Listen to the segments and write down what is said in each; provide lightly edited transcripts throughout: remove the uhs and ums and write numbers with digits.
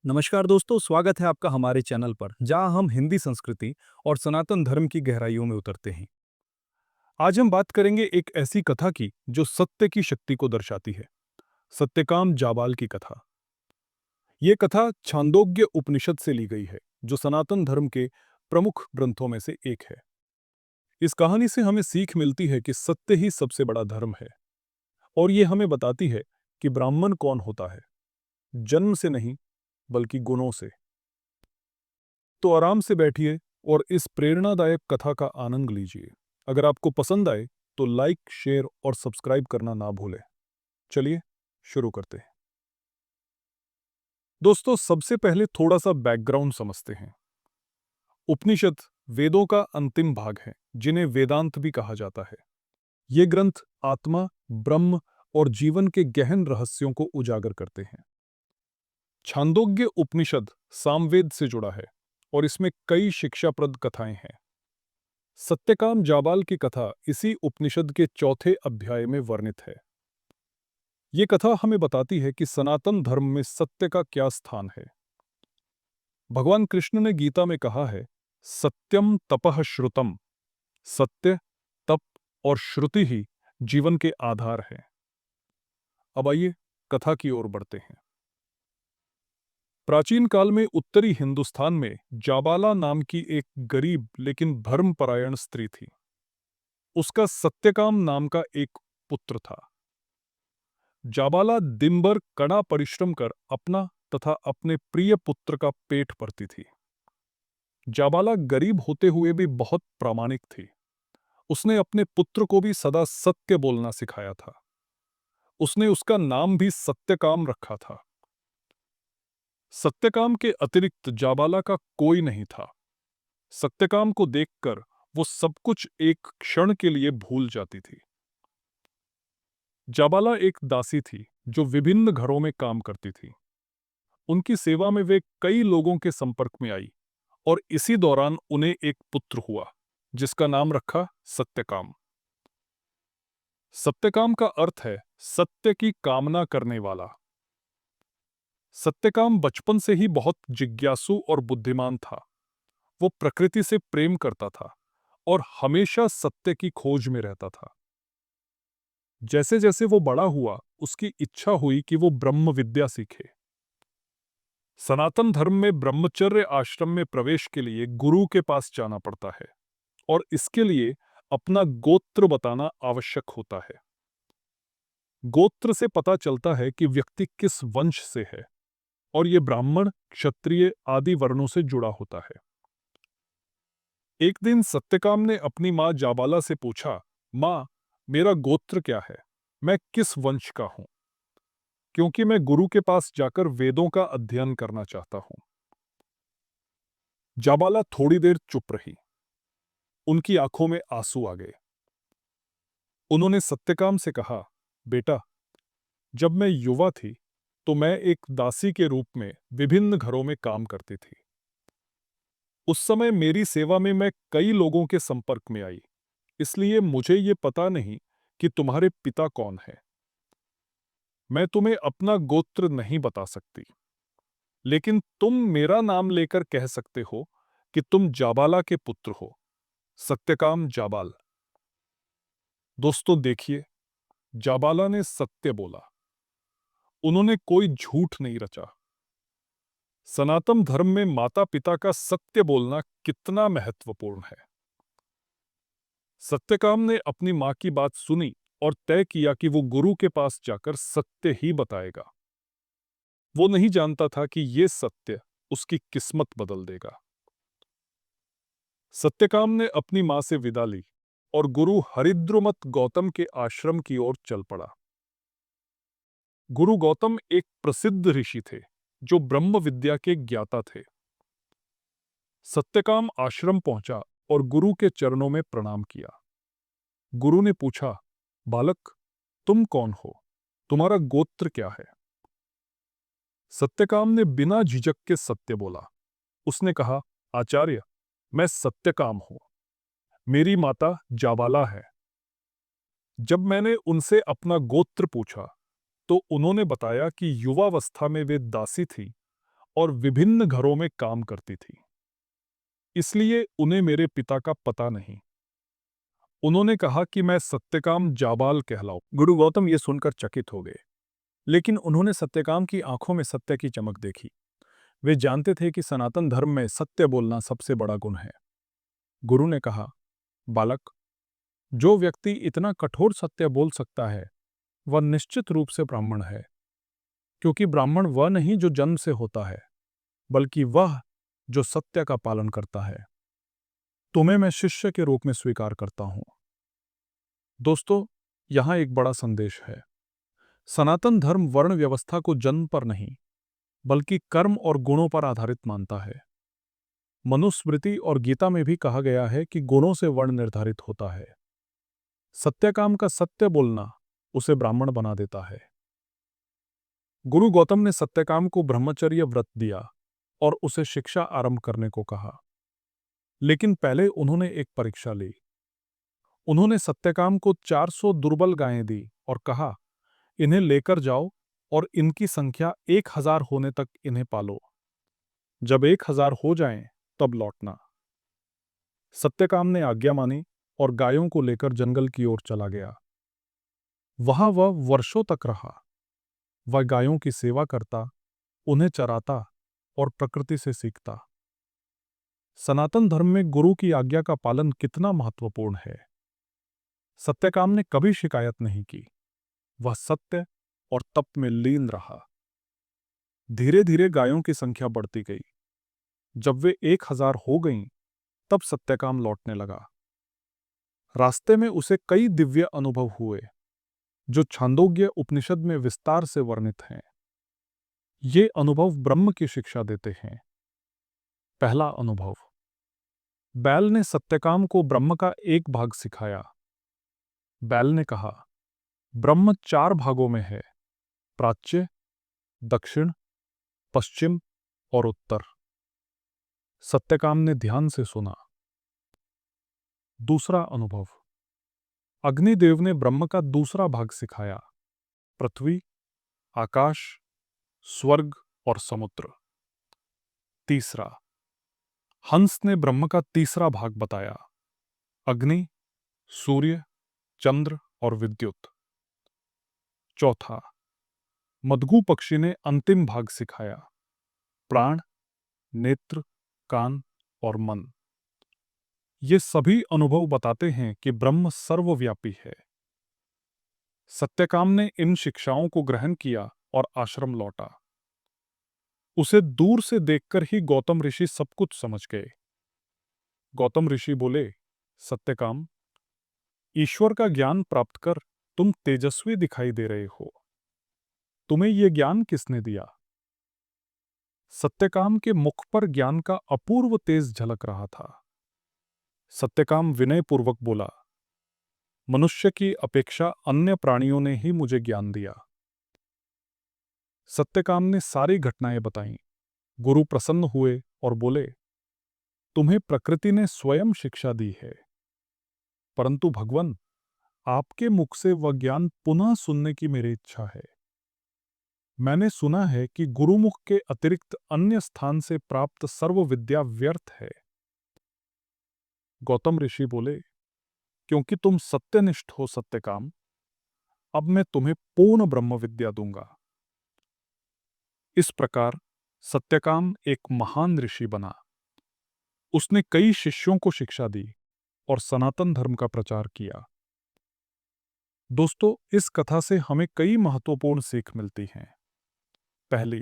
नमस्कार दोस्तों, स्वागत है आपका हमारे चैनल पर जहां हम हिंदी संस्कृति और सनातन धर्म की गहराइयों में उतरते हैं। आज हम बात करेंगे एक ऐसी कथा की जो सत्य की शक्ति को दर्शाती है। सत्यकाम जाबाल की कथा। ये कथा छांदोग्य उपनिषद से ली गई है, जो सनातन धर्म के प्रमुख ग्रंथों में से एक है। इस कहानी से हमें सीख मिलती है कि सत्य ही सबसे बड़ा धर्म है, और ये हमें बताती है कि ब्राह्मण कौन होता है, जन्म से नहीं बल्कि गुणों से। तो आराम से बैठिए और इस प्रेरणादायक कथा का आनंद लीजिए। अगर आपको पसंद आए तो लाइक, शेयर और सब्सक्राइब करना ना भूलें। चलिए शुरू करते हैं। दोस्तों, सबसे पहले थोड़ा सा बैकग्राउंड समझते हैं। उपनिषद वेदों का अंतिम भाग है, जिन्हें वेदांत भी कहा जाता है। ये ग्रंथ आत्मा, ब्रह्म और जीवन के गहन रहस्यों को उजागर करते हैं। छांदोग्य उपनिषद सामवेद से जुड़ा है और इसमें कई शिक्षाप्रद कथाएं हैं। सत्यकाम जाबाल की कथा इसी उपनिषद के चौथे अध्याय में वर्णित है। ये कथा हमें बताती है कि सनातन धर्म में सत्य का क्या स्थान है। भगवान कृष्ण ने गीता में कहा है, सत्यम तपः श्रुतम। सत्य, तप और श्रुति ही जीवन के आधार हैं। अब आइए कथा की ओर बढ़ते हैं। प्राचीन काल में उत्तरी हिंदुस्तान में जाबाला नाम की एक गरीब लेकिन धर्मपरायण स्त्री थी। उसका सत्यकाम नाम का एक पुत्र था। जाबाला दिन भर कड़ा परिश्रम कर अपना तथा अपने प्रिय पुत्र का पेट भरती थी। जाबाला गरीब होते हुए भी बहुत प्रामाणिक थी। उसने अपने पुत्र को भी सदा सत्य बोलना सिखाया था। उसने उसका नाम भी सत्यकाम रखा था। सत्यकाम के अतिरिक्त जाबाला का कोई नहीं था। सत्यकाम को देखकर वो सब कुछ एक क्षण के लिए भूल जाती थी। जाबाला एक दासी थी जो विभिन्न घरों में काम करती थी। उनकी सेवा में वे कई लोगों के संपर्क में आई और इसी दौरान उन्हें एक पुत्र हुआ, जिसका नाम रखा सत्यकाम। सत्यकाम का अर्थ है सत्य की कामना करने वाला। सत्यकाम बचपन से ही बहुत जिज्ञासु और बुद्धिमान था। वो प्रकृति से प्रेम करता था और हमेशा सत्य की खोज में रहता था। जैसे जैसे वो बड़ा हुआ, उसकी इच्छा हुई कि वो ब्रह्म विद्या सीखे। सनातन धर्म में ब्रह्मचर्य आश्रम में प्रवेश के लिए गुरु के पास जाना पड़ता है और इसके लिए अपना गोत्र बताना आवश्यक होता है। गोत्र से पता चलता है कि व्यक्ति किस वंश से है, और ये ब्राह्मण, क्षत्रिय आदि वर्णों से जुड़ा होता है। एक दिन सत्यकाम ने अपनी माँ जाबाला से पूछा, माँ, मेरा गोत्र क्या है? मैं किस वंश का हूं? क्योंकि मैं गुरु के पास जाकर वेदों का अध्ययन करना चाहता हूं। जाबाला थोड़ी देर चुप रही। उनकी आंखों में आंसू आ गए। उन्होंने सत्यकाम से कहा, बेटा, जब मैं युवा थी तो मैं एक दासी के रूप में विभिन्न घरों में काम करती थी। उस समय मेरी सेवा में मैं कई लोगों के संपर्क में आई, इसलिए मुझे ये पता नहीं कि तुम्हारे पिता कौन है। मैं तुम्हें अपना गोत्र नहीं बता सकती, लेकिन तुम मेरा नाम लेकर कह सकते हो कि तुम जाबाला के पुत्र हो, सत्यकाम जाबाल। दोस्तों देखिए, जाबाला ने सत्य बोला। उन्होंने कोई झूठ नहीं रचा। सनातन धर्म में माता पिता का सत्य बोलना कितना महत्वपूर्ण है। सत्यकाम ने अपनी मां की बात सुनी और तय किया कि वो गुरु के पास जाकर सत्य ही बताएगा। वो नहीं जानता था कि ये सत्य उसकी किस्मत बदल देगा। सत्यकाम ने अपनी मां से विदा ली और गुरु हरिद्रुमत गौतम के आश्रम की ओर चल पड़ा। गुरु गौतम एक प्रसिद्ध ऋषि थे जो ब्रह्म विद्या के ज्ञाता थे। सत्यकाम आश्रम पहुंचा और गुरु के चरणों में प्रणाम किया। गुरु ने पूछा, बालक, तुम कौन हो? तुम्हारा गोत्र क्या है? सत्यकाम ने बिना झिझक के सत्य बोला। उसने कहा, आचार्य, मैं सत्यकाम हूं। मेरी माता जाबाला है। जब मैंने उनसे अपना गोत्र पूछा तो उन्होंने बताया कि युवावस्था में वे दासी थी और विभिन्न घरों में काम करती थी, इसलिए उन्हें मेरे पिता का पता नहीं। उन्होंने कहा कि मैं सत्यकाम जाबाल कहलाऊं। गुरु गौतम ये सुनकर चकित हो गए, लेकिन उन्होंने सत्यकाम की आंखों में सत्य की चमक देखी। वे जानते थे कि सनातन धर्म में सत्य बोलना सबसे बड़ा गुण है। गुरु ने कहा, बालक, जो व्यक्ति इतना कठोर सत्य बोल सकता है वह निश्चित रूप से ब्राह्मण है, क्योंकि ब्राह्मण वह नहीं जो जन्म से होता है, बल्कि वह जो सत्य का पालन करता है। तुम्हें मैं शिष्य के रूप में स्वीकार करता हूं। दोस्तों, यहां एक बड़ा संदेश है। सनातन धर्म वर्ण व्यवस्था को जन्म पर नहीं, बल्कि कर्म और गुणों पर आधारित मानता है। मनुस्मृति और गीता में भी कहा गया है कि गुणों से वर्ण निर्धारित होता है। सत्यकाम का सत्य बोलना उसे ब्राह्मण बना देता है। गुरु गौतम ने सत्यकाम को ब्रह्मचर्य व्रत दिया और उसे शिक्षा आरंभ करने को कहा। लेकिन पहले उन्होंने एक परीक्षा ली। उन्होंने सत्यकाम को 400 दुर्बल गायें दी और कहा, इन्हें लेकर जाओ और इनकी संख्या 1000 होने तक इन्हें पालो। जब 1000 हो जाएं, तब लौटना। सत्यकाम ने आज्ञा मानी और गायों को लेकर जंगल की ओर चला गया। वहां वह वर्षों तक रहा। वह गायों की सेवा करता, उन्हें चराता और प्रकृति से सीखता। सनातन धर्म में गुरु की आज्ञा का पालन कितना महत्वपूर्ण है। सत्यकाम ने कभी शिकायत नहीं की। वह सत्य और तप में लीन रहा। धीरे धीरे गायों की संख्या बढ़ती गई। जब वे 1000 हो गईं, तब सत्यकाम लौटने लगा। रास्ते में उसे कई दिव्य अनुभव हुए, जो छांदोग्य उपनिषद में विस्तार से वर्णित हैं। ये अनुभव ब्रह्म की शिक्षा देते हैं। पहला अनुभव, बैल ने सत्यकाम को ब्रह्म का एक भाग सिखाया। बैल ने कहा, ब्रह्म 4 भागों में है, प्राच्य, दक्षिण, पश्चिम और उत्तर। सत्यकाम ने ध्यान से सुना। दूसरा अनुभव, अग्निदेव ने ब्रह्म का दूसरा भाग सिखाया, पृथ्वी, आकाश, स्वर्ग और समुद्र। तीसरा, हंस ने ब्रह्म का तीसरा भाग बताया, अग्नि, सूर्य, चंद्र और विद्युत। चौथा, मदगू पक्षी ने अंतिम भाग सिखाया, प्राण, नेत्र, कान और मन। ये सभी अनुभव बताते हैं कि ब्रह्म सर्वव्यापी है। सत्यकाम ने इन शिक्षाओं को ग्रहण किया और आश्रम लौटा। उसे दूर से देखकर ही गौतम ऋषि सब कुछ समझ गए। गौतम ऋषि बोले, सत्यकाम, ईश्वर का ज्ञान प्राप्त कर तुम तेजस्वी दिखाई दे रहे हो। तुम्हें यह ज्ञान किसने दिया? सत्यकाम के मुख पर ज्ञान का अपूर्व तेज झलक रहा था। सत्यकाम विनयपूर्वक बोला, मनुष्य की अपेक्षा अन्य प्राणियों ने ही मुझे ज्ञान दिया। सत्यकाम ने सारी घटनाएं बताईं। गुरु प्रसन्न हुए और बोले, तुम्हें प्रकृति ने स्वयं शिक्षा दी है, परंतु भगवान, आपके मुख से वह ज्ञान पुनः सुनने की मेरी इच्छा है। मैंने सुना है कि गुरुमुख के अतिरिक्त अन्य स्थान से प्राप्त सर्व विद्या व्यर्थ है। गौतम ऋषि बोले, क्योंकि तुम सत्यनिष्ठ हो सत्यकाम, अब मैं तुम्हें पूर्ण ब्रह्म विद्या दूंगा। इस प्रकार सत्यकाम एक महान ऋषि बना। उसने कई शिष्यों को शिक्षा दी और सनातन धर्म का प्रचार किया। दोस्तों, इस कथा से हमें कई महत्वपूर्ण सीख मिलती हैं। पहली,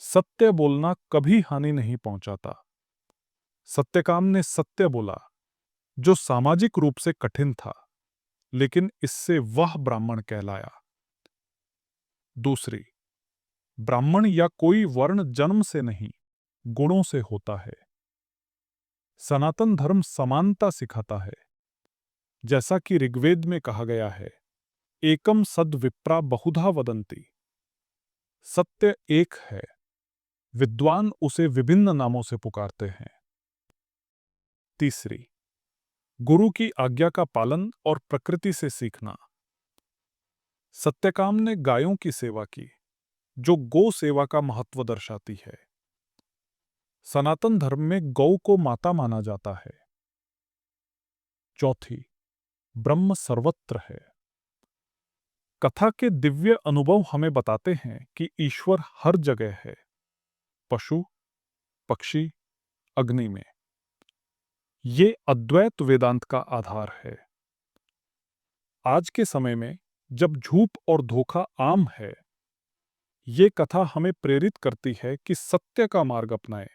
सत्य बोलना कभी हानि नहीं पहुंचाता। सत्यकाम ने सत्य बोला, जो सामाजिक रूप से कठिन था, लेकिन इससे वह ब्राह्मण कहलाया। दूसरी, ब्राह्मण या कोई वर्ण जन्म से नहीं, गुणों से होता है। सनातन धर्म समानता सिखाता है। जैसा कि ऋग्वेद में कहा गया है, एकम सद विप्रा बहुधा वदंती। सत्य एक है, विद्वान उसे विभिन्न नामों से पुकारते हैं। तीसरी, गुरु की आज्ञा का पालन और प्रकृति से सीखना। सत्यकाम ने गायों की सेवा की, जो गो सेवा का महत्व दर्शाती है। सनातन धर्म में गौ को माता माना जाता है। चौथी, ब्रह्म सर्वत्र है। कथा के दिव्य अनुभव हमें बताते हैं कि ईश्वर हर जगह है, पशु, पक्षी, अग्नि में। ये अद्वैत वेदांत का आधार है। आज के समय में जब झूठ और धोखा आम है, ये कथा हमें प्रेरित करती है कि सत्य का मार्ग अपनाएं,